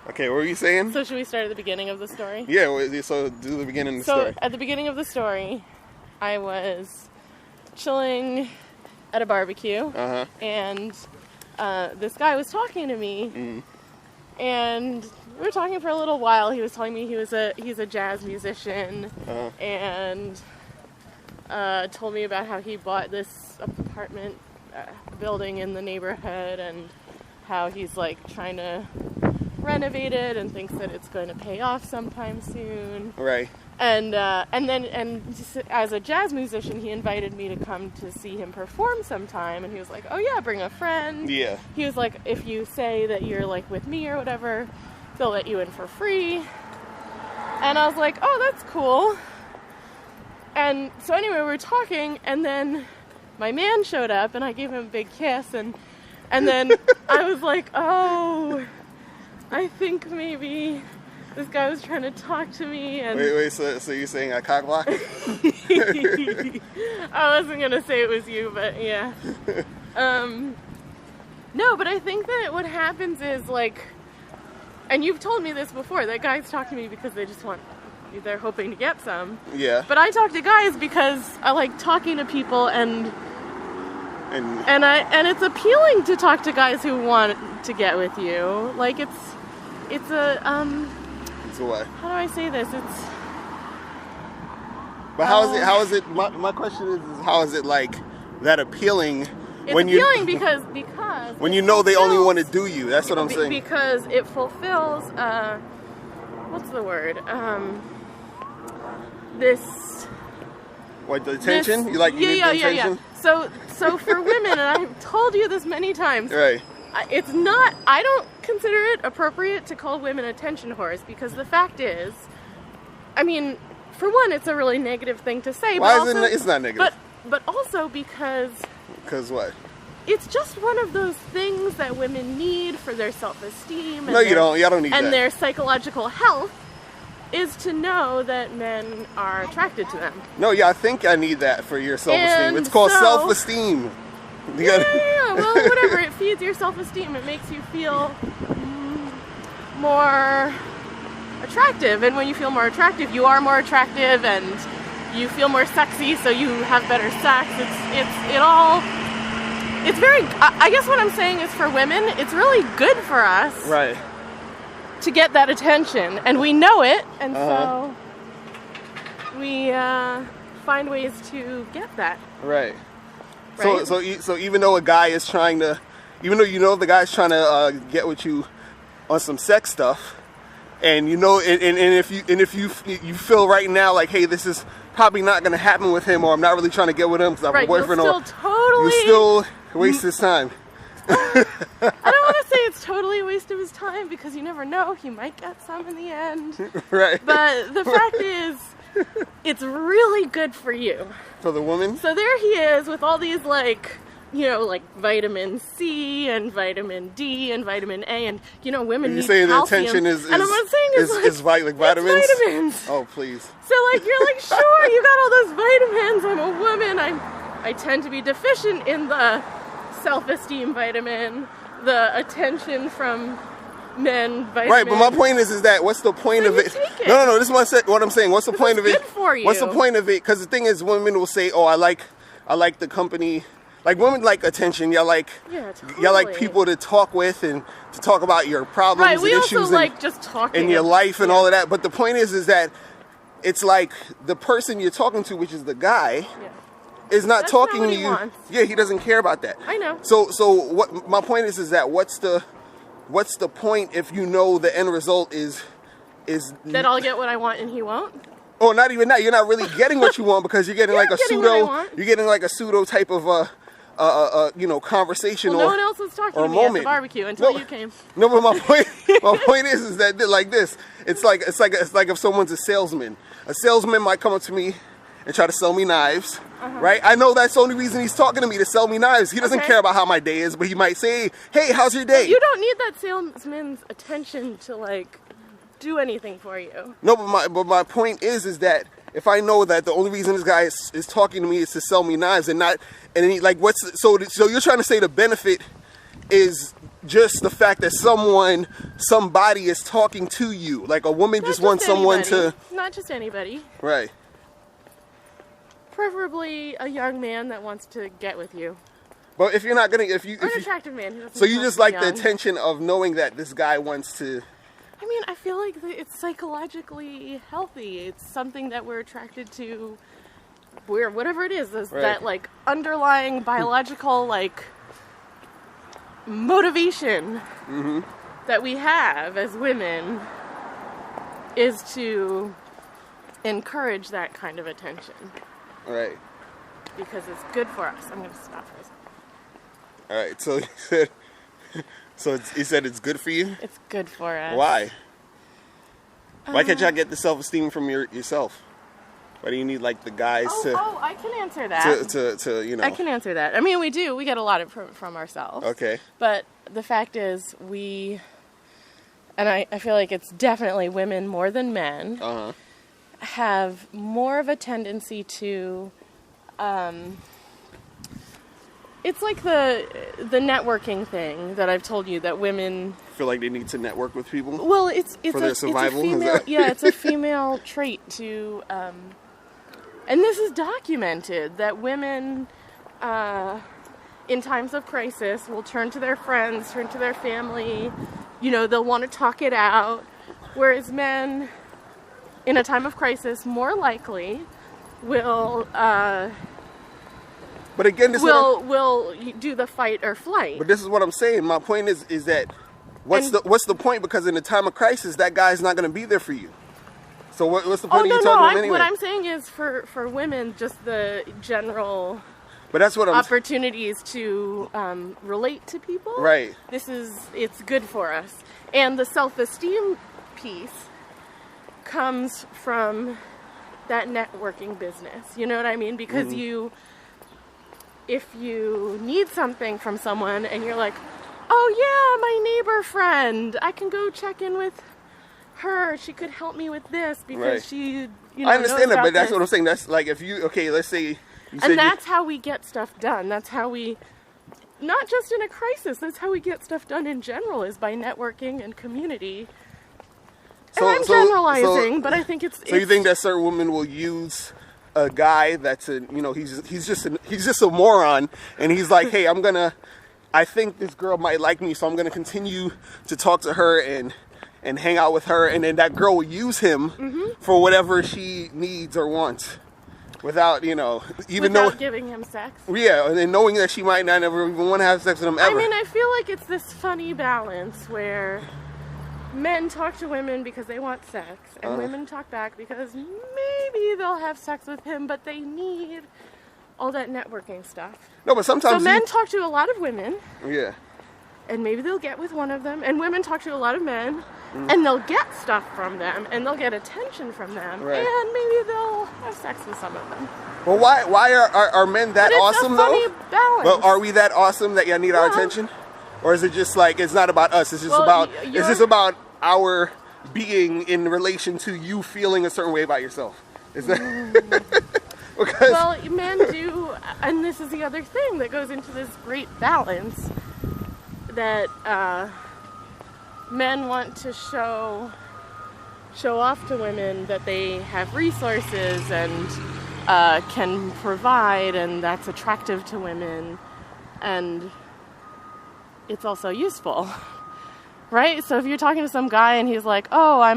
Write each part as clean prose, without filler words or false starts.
Okay, what were you saying? So should we start at the beginning of the story? Yeah, so do the beginning of the story. So at the beginning of the story, I was chilling at a barbecue, and this guy was talking to me, and we were talking for a little while. He was telling me he's a jazz musician, and told me about how he bought this apartment building in the neighborhood, and how he's like trying to renovate it and thinks that it's going to pay off sometime soon. Right. And as a jazz musician, he invited me to come to see him perform sometime, and he was like, "Oh yeah, bring a friend." Yeah. He was like, "If you say that you're like with me or whatever, they'll let you in for free." And I was like, "Oh, that's cool." And so anyway, we were talking, and then my man showed up, and I gave him a big kiss, and then I was like, "Oh, I think maybe this guy was trying to talk to me." And Wait, so you're saying I cock block? I wasn't gonna say it was you, but yeah. No, but I think that what happens is like, and you've told me this before, that guys talk to me because they're hoping to get some. Yeah. But I talk to guys because I like talking to people, and it's appealing to talk to guys who want to get with you. Like it's a So what? how do I say this? But how is it, my question is how is it like that appealing It's when appealing you because when you know they only want to do you? That's what I'm saying. Because it fulfills what's the word? This What, the attention? this- You like you need the attention? Yeah. So for women, and I've told you this many times, Right. it's not. I don't consider it appropriate to call women attention whores, because the fact is, I mean, for one, it's a really negative thing to say. Why but is also, it? It's not negative. But also because Because what? it's just one of those things that women need for their self-esteem. No, you don't. Y'all don't need and that. their psychological health is to know that men are attracted to them. No, yeah, I think I need that for your self-esteem. And It's called so- self-esteem. You Yeah, gotta- well, whatever. It feeds your self-esteem. It makes you feel more attractive. And when you feel more attractive, you are more attractive, and you feel more sexy, so you have better sex. It's very, I guess what I'm saying is, for women, it's really good for us Right. to get that attention, and we know it, and so we find ways to get that. Right. Right? So even though a guy is trying to, even though you know the guy's trying to get with you on some sex stuff, and you know, and if you feel right now like, hey, this is probably not going to happen with him, or I'm not really trying to get with him because I have Right, a boyfriend, you'll you still waste his time. I don't want to say it's totally a waste of his time, because you never know, he might get some in the end. Right. But the fact is, it's really good for you. For the woman. So there he is with all these, like, you know, like vitamin C and vitamin D and vitamin A, and you know, women You're need saying calcium. the attention is and I'm not saying it's like vitamins. It's vitamins. Oh, please. So like, you're like, sure, you got all those vitamins. I'm a woman. I tend to be deficient in the self-esteem vitamin, the attention from men vitamin. Right, but my point is that what's the point So of you it? take it. No. This is what I'm saying. What's the point of it's it? good for you. What's the point of it? Because the thing is, women will say, "Oh, I like the company." Like, women like attention. Y'all like people to talk with and to talk about your problems Right, and we issues also like just talking in your life and all of that. But the point is that it's like the person you're talking to, which is the guy, is not That's talking not what to he you. wants. Yeah, he doesn't care about that. I know. So what my point is that what's the point if you know the end result is that I'll get what I want and he won't? Oh, not even that. You're not really getting what you want, because you're getting like a getting what I pseudo. want. You're getting like a pseudo type of conversation Well, no or one else was talking or to me at the moment. barbecue until No. you came. No, but my point is that like this. It's like if someone's a salesman. A salesman might come up to me and try to sell me knives, right? I know that's the only reason he's talking to me, to sell me knives. He doesn't Okay. care about how my day is, but he might say, "Hey, how's your day?" You don't need that salesman's attention to like do anything for you. No, but my point is that if I know that the only reason this guy is talking to me is to sell me knives and not, and he, like, so you're trying to say the benefit is just the fact that somebody is talking to you. Like a woman just wants someone to... Not just anybody. Right. Preferably a young man that wants to get with you. But if you're not gonna, Or an attractive man who doesn't. So you just like the young. attention of knowing that this guy wants to... I mean, I feel like it's psychologically healthy. It's something that we're attracted to. Whatever it is, that like underlying biological like motivation that we have as women is to encourage that kind of attention. Right. Because it's good for us. I'm going to stop for a second. All right. So you said it's good for you? It's good for us. Why? Why can't y'all get the self-esteem from yourself? Why do you need like the guys to? Oh, I can answer that. To you know. I can answer that. I mean, we do. We get a lot of from ourselves. Okay. But the fact is, I feel like it's definitely women more than men, have more of a tendency to, it's like the networking thing that I've told you, that women feel like they need to network with people. Well, it's for their survival. It's a female, it's a female trait to, and this is documented, that women, in times of crisis, will turn to their friends, turn to their family. You know, they'll want to talk it out, whereas men, in a time of crisis, more likely will. But again, will do the fight or flight. But this is what I'm saying. My point is that what's the point? Because in a time of crisis, that guy's not going to be there for you. So what's the point of you talking to him anyway? What I'm saying is for women, just the general. But that's what opportunities to relate to people. Right. It's good for us, and the self-esteem piece comes from that networking business. You know what I mean? Because if you need something from someone and you're like, oh yeah, my neighbor friend, I can go check in with her. She could help me with this because she, I understand that, but that's this. what I'm saying. That's like if you, let's say. And that's how we get stuff done. That's how we, not just in a crisis, that's how we get stuff done in general, is by networking and community. And I'm generalizing, but I think it's... So you think that certain women will use a guy that's he's just a moron, and he's like, hey, I think this girl might like me, so I'm gonna continue to talk to her and hang out with her, and then that girl will use him for whatever she needs or wants, without giving him sex. Yeah, and then knowing that she might not ever even want to have sex with him ever. I mean, I feel like it's this funny balance where men talk to women because they want sex, and women talk back because maybe they'll have sex with him, but they need all that networking stuff. No, but sometimes men talk to a lot of women. Yeah. And maybe they'll get with one of them, and women talk to a lot of men, and they'll get stuff from them, and they'll get attention from them, and maybe they'll have sex with some of them. Well, why are men that awesome though? It's a funny balance. Well, are we that awesome that you need our attention? Or is it just like, it's not about us, it's just about our being in relation to you feeling a certain way about yourself? Is that because well, men do, and this is the other thing that goes into this great balance, that men want to show off to women that they have resources and can provide, and that's attractive to women, and it's also useful, right? So if you're talking to some guy and he's like, oh, I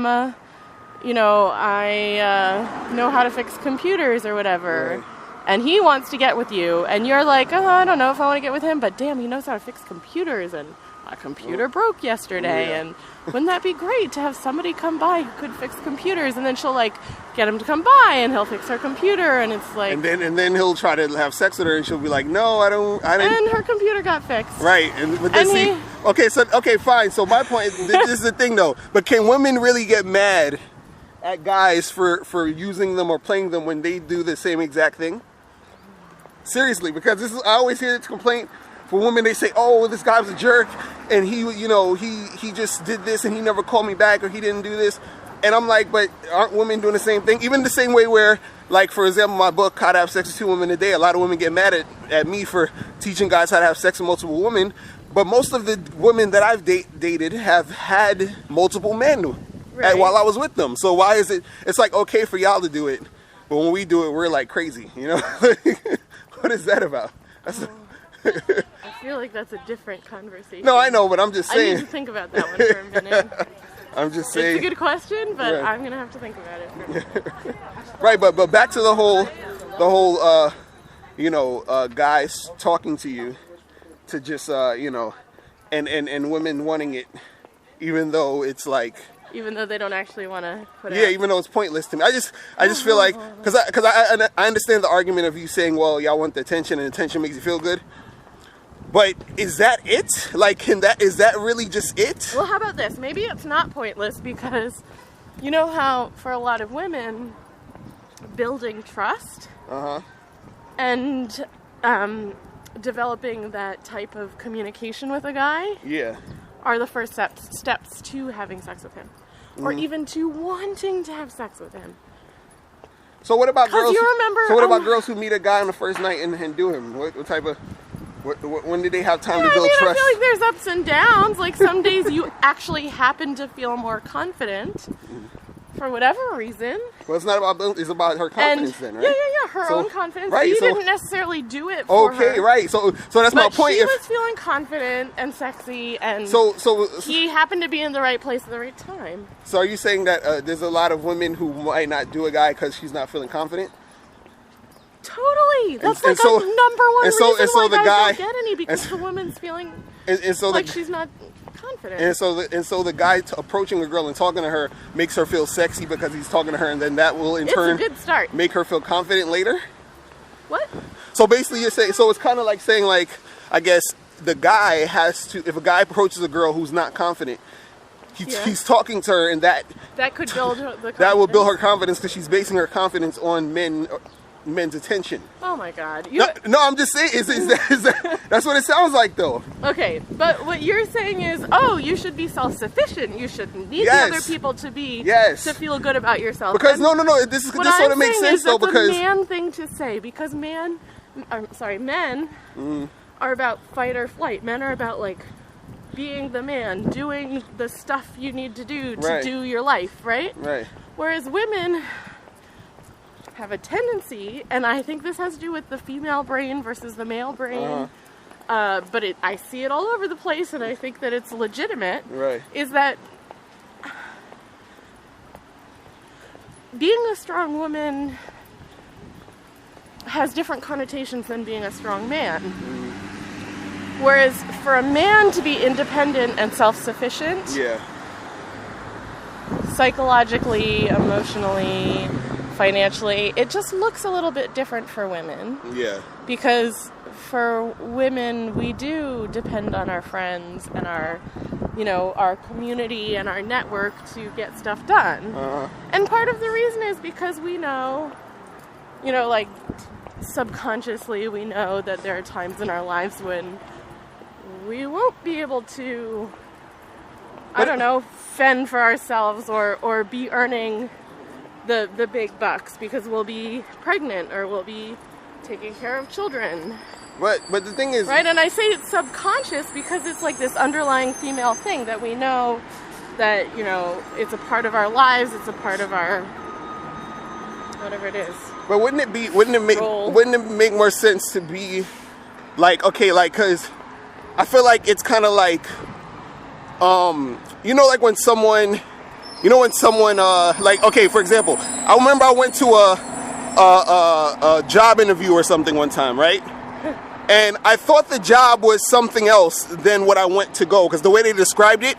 know how to fix computers or whatever, and he wants to get with you, and you're like, oh, I don't know if I want to get with him, but damn, he knows how to fix computers, and my computer broke yesterday, and wouldn't that be great to have somebody come by who could fix computers? And then she'll like get him to come by, and he'll fix her computer, and it's like, and then he'll try to have sex with her, and she'll be like, no, I didn't. And her computer got fixed. Right, okay, fine. So my point, this is the thing though. But can women really get mad at guys for using them or playing them when they do the same exact thing? Seriously, because I always hear this complaint for women. They say, oh, this guy was a jerk, and he just did this, and he never called me back, or he didn't do this. And I'm like, but aren't women doing the same thing? Even the same way where, like, for example, my book, How to Have Sex with 2 Women a Day, a lot of women get mad at me for teaching guys how to have sex with multiple women. But most of the women that I've dated have had multiple men Right. while I was with them. So why is it? It's like okay for y'all to do it, but when we do it, we're like crazy. You know, what is that about? That's I feel like that's a different conversation. no, I know, but I'm just I need saying. to think about that one for a minute. I'm just It's saying. a good question, but Right. I'm gonna have to think about it for a minute. Right, but back to the whole, guys talking to you, to just and women wanting it, even though it's like. Even though they don't actually want to put it Yeah, out. even though it's pointless to me. I just feel like, because I understand the argument of you saying, well, y'all want the attention and attention makes you feel good. But is that it? Like, is that really just it? Well, how about this? Maybe it's not pointless because you know how for a lot of women, building trust and developing that type of communication with a guy Yeah. are the first steps to having sex with him. Or even to wanting to have sex with him. So what about 'Cause girls? you remember, So what about girls who meet a guy on the first night and do him? What type of? When did they have time to build I trust? feel like there's ups and downs. Like some days you actually happen to feel more confident for whatever reason. Well, it's not about. It's about her confidence then, right? Yeah, her So- own confidence. right, You so- didn't necessarily do it for her. Okay, right. So that's my But point. she was feeling confident and sexy, and So he happened to be in the right place at the right time. So are you saying that there's a lot of women who might not do a guy because she's not feeling confident? Totally. That's and like so- a number one and so- reason and so why the guys guy- don't get any because and the woman's feeling And so like the she's not confident. and so the guy approaching a girl and talking to her makes her feel sexy because he's talking to her, and then that will in It's a turn good start. make her feel confident later. What? So basically, you're saying, so it's kind of like saying, like, I guess the guy has to, if a guy approaches a girl who's not confident, Yeah. he's talking to her, and that That could build the confidence. that will build her confidence because she's basing her confidence on men's attention. Oh my god. No, I'm just saying, is that that's what it sounds like, though. Okay, but what you're saying is, oh, you should be self-sufficient. You shouldn't need Yes. the other people to be Yes. to feel good about yourself. Because And no, this what sort I'm of makes saying sense is though, that's because a man thing to say because men are about fight or flight. Men are about like being the man, doing the stuff you need to do to Right. do your life, right? right, Whereas women have a tendency, and I think this has to do with the female brain versus the male brain, but I see it all over the place, and I think that it's legitimate, right, is that being a strong woman has different connotations than being a strong man. Whereas for a man to be independent and self-sufficient, yeah, psychologically, emotionally, financially, it just looks a little bit different for women. yeah, Because for women, we do depend on our friends and our community and our network to get stuff done. And part of the reason is because we know, like subconsciously we know that there are times in our lives when we won't be able to, fend for ourselves or be earning the big bucks because we'll be pregnant or we'll be taking care of children. but the thing is, Right, and I say it's subconscious because it's like this underlying female thing that we know that, it's a part of our lives, it's a part of our whatever it is. but wouldn't it make more sense to be like, okay, like, cause I feel like it's kind of like, like when someone, like, okay, for example, I remember I went to a job interview or something one time, right? And I thought the job was something else than what I went to go, because the way they described it,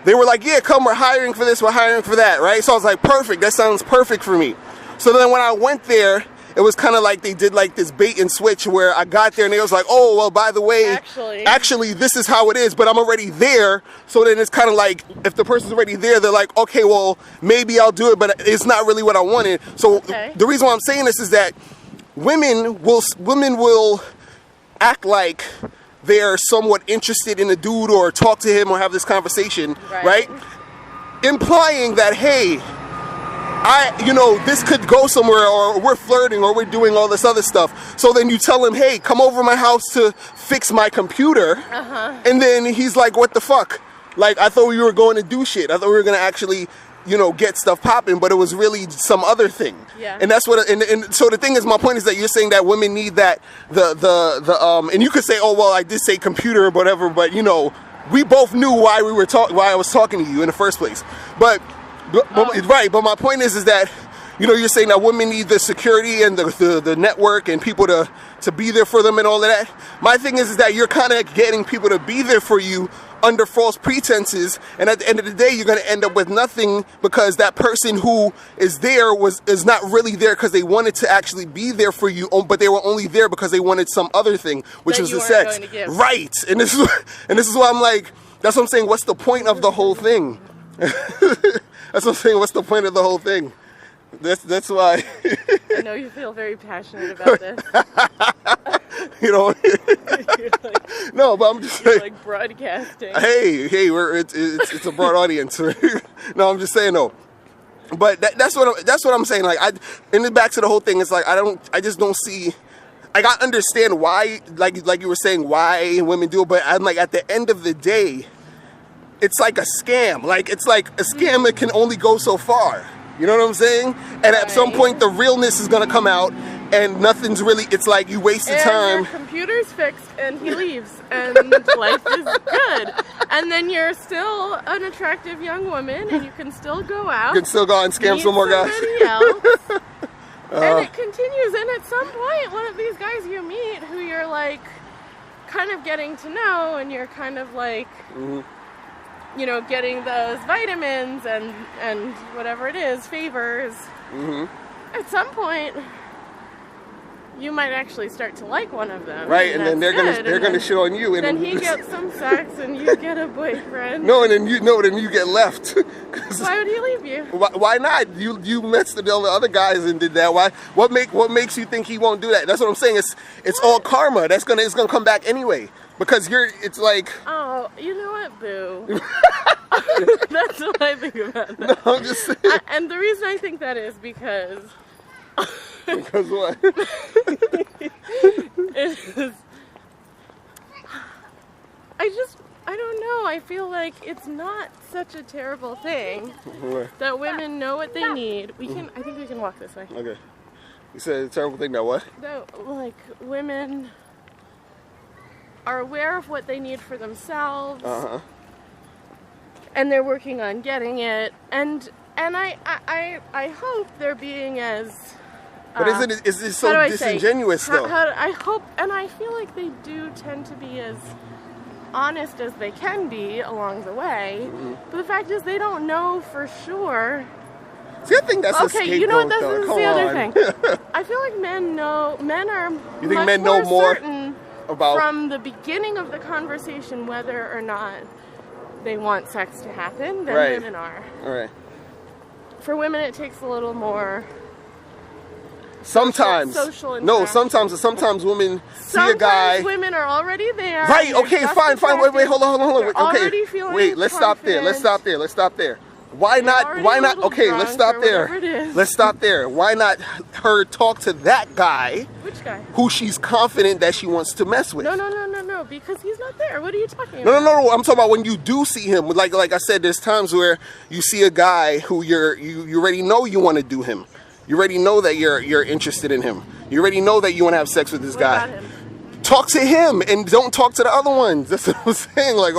they were like, yeah, come, we're hiring for this, we're hiring for that, right? So I was like, perfect, that sounds perfect for me. So then when I went there, it was kind of like they did like this bait and switch where I got there and they was like, oh, well, by the way, actually this is how it is, but I'm already there. So then it's kind of like, if the person's already there, they're like, okay, well, maybe I'll do it, but it's not really what I wanted. So the reason why I'm saying this is that women will act like they're somewhat interested in a dude or talk to him or have this conversation, right? Implying that, hey, this could go somewhere, or we're flirting, or we're doing all this other stuff. So then you tell him, hey, come over to my house to fix my computer. And then he's like, what the fuck? Like, I thought we were going to do shit. I thought we were going to actually, you know, get stuff popping, but it was really some other thing. Yeah. And that's what, and so the thing is, my point is that you're saying that women need that, and you could say, oh, well, I did say computer or whatever, but, you know, we both knew why I was talking to you in the first place. But right, but my point is that, you know, you're saying that women need the security and the network and people to be there for them and all of that. My thing is that you're kind of getting people to be there for you under false pretenses, and at the end of the day, you're going to end up with nothing, because that person who is there is not really there because they wanted to actually be there for you, but they were only there because they wanted some other thing, which was the sex. Right, and this is why I'm like, that's what I'm saying. What's the point of the whole thing? That's what I'm saying. What's the point of the whole thing? That's why. I know you feel very passionate about this. You know. Like, no, but I'm just you're saying. Like broadcasting. Hey, it's a broad audience. No, I'm just saying no. But that's what I'm saying. Like, and then back to the whole thing. It's like I just don't see. Like, I understand why, like you were saying, why women do it, but I'm like, at the end of the day, it's like a scam. Like, it's like a scam that can only go so far. You know what I'm saying? And at some point, the realness is going to come out, and nothing's really, it's like you wasted time. Your computer's fixed, and he leaves, and life is good. And then you're still an attractive young woman, and you can still go out. You can still go out and scam some more guys. Else. And it continues, and at some point, one of these guys you meet who you're like kind of getting to know, and you're kind of like, you know, getting those vitamins and whatever it is, favors. At some point, you might actually start to like one of them. Right, and then they're gonna shit on you. And then he gets some sex, and you get a boyfriend. No, and then you get left. Why would he leave you? Why not? You messed with all the other guys and did that. Why? What makes you think he won't do that? That's what I'm saying. It's all karma. It's gonna come back anyway. Because it's like... Oh, you know what, boo? That's what I think about that. No, I'm just saying. And the reason I think that is because... Because what? I don't know. I feel like it's not such a terrible thing that women know what they need. I think we can walk this way. Okay. You said a terrible thing that what? That, like, women are aware of what they need for themselves, and they're working on getting it, and I hope they're being as but is it so disingenuous though? I hope, and I feel like they do tend to be as honest as they can be along the way, but the fact is they don't know for sure. See, I think that's a scapegoat, you know what? This is the other thing. I feel like men are. You think men know more certain about from the beginning of the conversation whether or not they want sex to happen than women are. All right. For women, it takes a little more. Sometimes. Social sometimes women see a guy. Sometimes women are already there. Right. Okay. Fine. Wait. Hold on. Okay. Already feeling wait. Let's confident. stop there. Why not? Okay, let's stop there. Let's stop there. Why not her talk to that guy? Which guy? Who she's confident that she wants to mess with. No, because he's not there. What are you talking about? No. I'm talking about when you do see him. Like I said, there's times where you see a guy who you already know you want to do him. You already know that you're interested in him. You already know that you want to have sex with this guy. About him? Talk to him and don't talk to the other ones. That's what I'm saying. Like,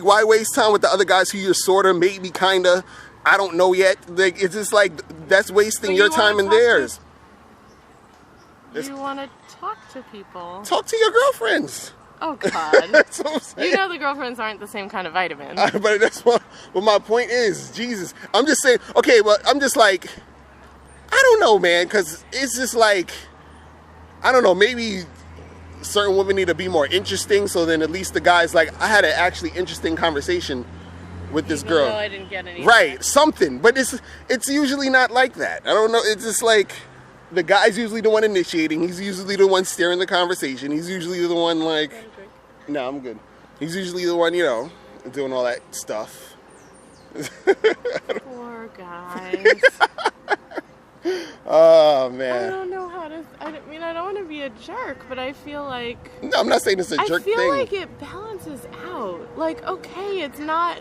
why waste time with the other guys who you're sorta, maybe, kinda, I don't know yet. Like, it's just like that's wasting your time and theirs. You want to talk to people. Talk to your girlfriends. Oh God. That's what I'm saying. You know the girlfriends aren't the same kind of vitamin. But that's what my point is. Jesus, I'm just saying. Okay, but I'm just like, I don't know, man, because it's just like, I don't know, maybe certain women need to be more interesting, so then at least the guy's like, I had an actually interesting conversation with this girl. No, I didn't get any. Right, something. But it's usually not like that. I don't know. It's just like the guy's usually the one initiating. He's usually the one steering the conversation. He's usually the one like, no, I'm good. He's usually the one, you know, doing all that stuff. Poor guys. Oh I man. don't know how to. I mean, I don't want to be a jerk, but I feel like No, I'm not saying it's a jerk I feel thing. like it balances out. Like, okay, it's not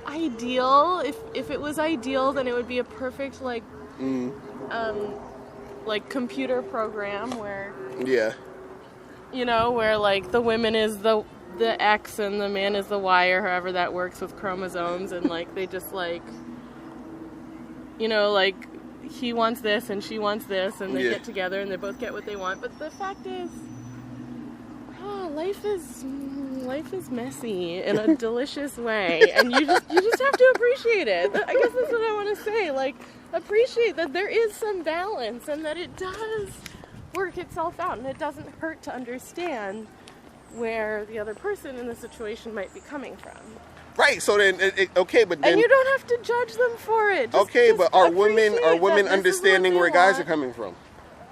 ideal. If it was ideal, then it would be a perfect like computer program where Yeah. where like the woman is the X and the man is the Y, or however that works with chromosomes, and like they just like like he wants this and she wants this, and they get together and they both get what they want. But the fact is, life is messy in a delicious way, and you just have to appreciate it. I guess that's what I want to say. Like, appreciate that there is some balance and that it does work itself out, and it doesn't hurt to understand where the other person in the situation might be coming from. Right. So then, okay, but then And you don't have to judge them for it. Just but are women appreciate that this is understanding what where they guys want. are coming from?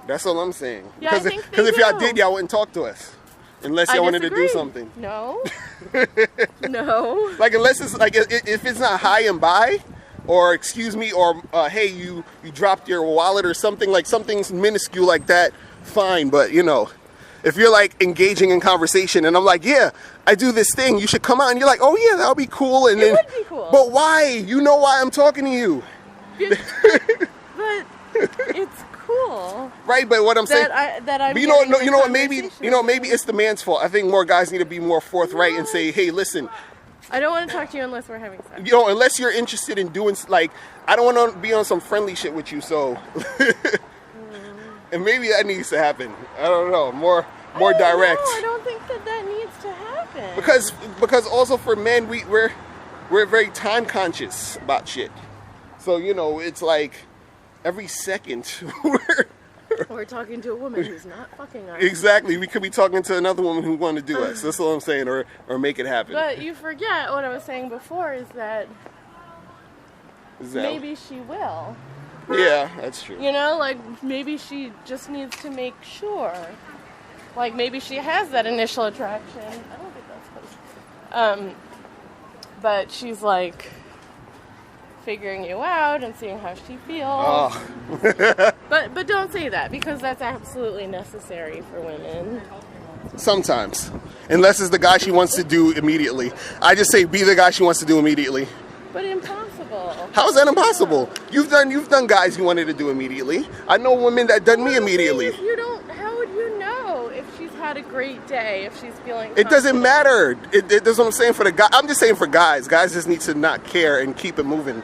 That's all I'm saying. Yeah, I because think because they if y'all do. did, y'all wouldn't talk to us unless I y'all wanted to do disagree. something. No. No. Like unless it's like if it's not high and by, or excuse me, or hey, you dropped your wallet or something, like something's minuscule like that, fine. But if you're like engaging in conversation and I'm like, yeah, I do this thing, you should come out, and you're like, oh yeah, that'll be cool, and It then would be cool. But why? You know why I'm talking to you, But it's cool right? But what I'm saying. that I'm. But getting you know what? Maybe conversation. maybe it's the man's fault. I think more guys need to be more forthright and say, hey, listen, I don't want to talk to you unless we're having sex. unless you're interested in doing like, I don't want to be on some friendly shit with you. So, and maybe that needs to happen. I don't know, more direct. No, I don't think that needs to happen. Because also for men, we're very time conscious about shit. So it's like every second we're talking to a woman who's not fucking us. exactly, we could be talking to another woman who wanted to do us. That's all I'm saying, or make it happen. But you forget what I was saying before is that maybe she will. Yeah, that's true. Like maybe she just needs to make sure. Like maybe she has that initial attraction. I don't think that's supposed. But she's like figuring you out and seeing how she feels. Oh. But don't say that, because that's absolutely necessary for women. Sometimes, unless it's the guy she wants to do immediately. I just say be the guy she wants to do immediately. But impossible. How is that impossible? You've done guys you wanted to do immediately. I know women that done me immediately. If you don't, how would you know if she's had a great day, if she's feeling It doesn't confident? matter. That's what I'm saying for the guy. I'm just saying for guys. Guys just need to not care and keep it moving.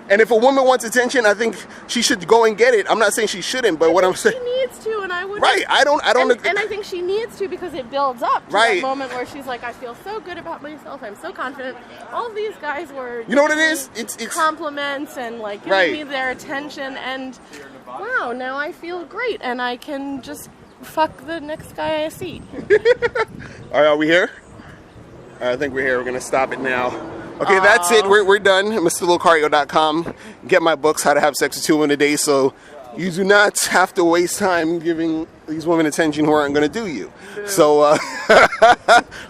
And if a woman wants attention, I think she should go and get it. I'm not saying she shouldn't, but what I'm saying. She needs to, and I would. Right. I don't. And I think she needs to, because it builds up to Right. that moment where she's like, I feel so good about myself. I'm so confident. All of these guys were. You know what it is? giving me It's compliments and like giving Right. me their attention, and wow, now I feel great, and I can just fuck the next guy I see. All right, are we here? I think we're here. We're gonna stop it now. Okay, that's it. We're done. MrLocario.com. Get my books, How to Have Sex with 2 Women a Day, so you do not have to waste time giving these women attention who aren't going to do you. So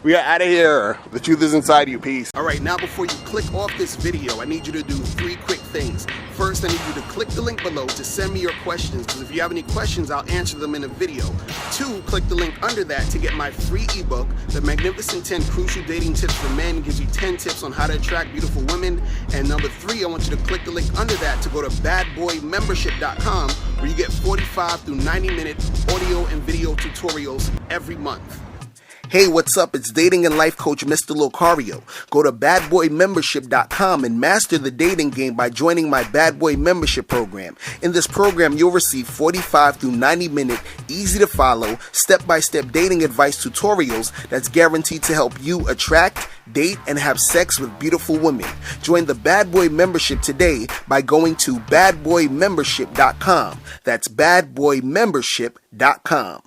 we are out of here. The truth is inside you. Peace. All right, now before you click off this video, I need you to do 3 quick things. First, I need you to click the link below to send me your questions, because if you have any questions, I'll answer them in a video. 2, click the link under that to get my free ebook, The Magnificent 10 Crucial Dating Tips for Men. It gives you 10 tips on how to attract beautiful women. And number 3, I want you to click the link under that to go to badboymembership.com, where you get 45 through 90-minute audio and video tutorials every month. Hey, what's up? It's dating and life coach Mr. Locario. Go to badboymembership.com and master the dating game by joining my Bad Boy Membership program. In this program, you'll receive 45 through 90-minute, easy to follow, step-by-step dating advice tutorials that's guaranteed to help you attract, date, and have sex with beautiful women. Join the Bad Boy Membership today by going to badboymembership.com. That's badboymembership.com.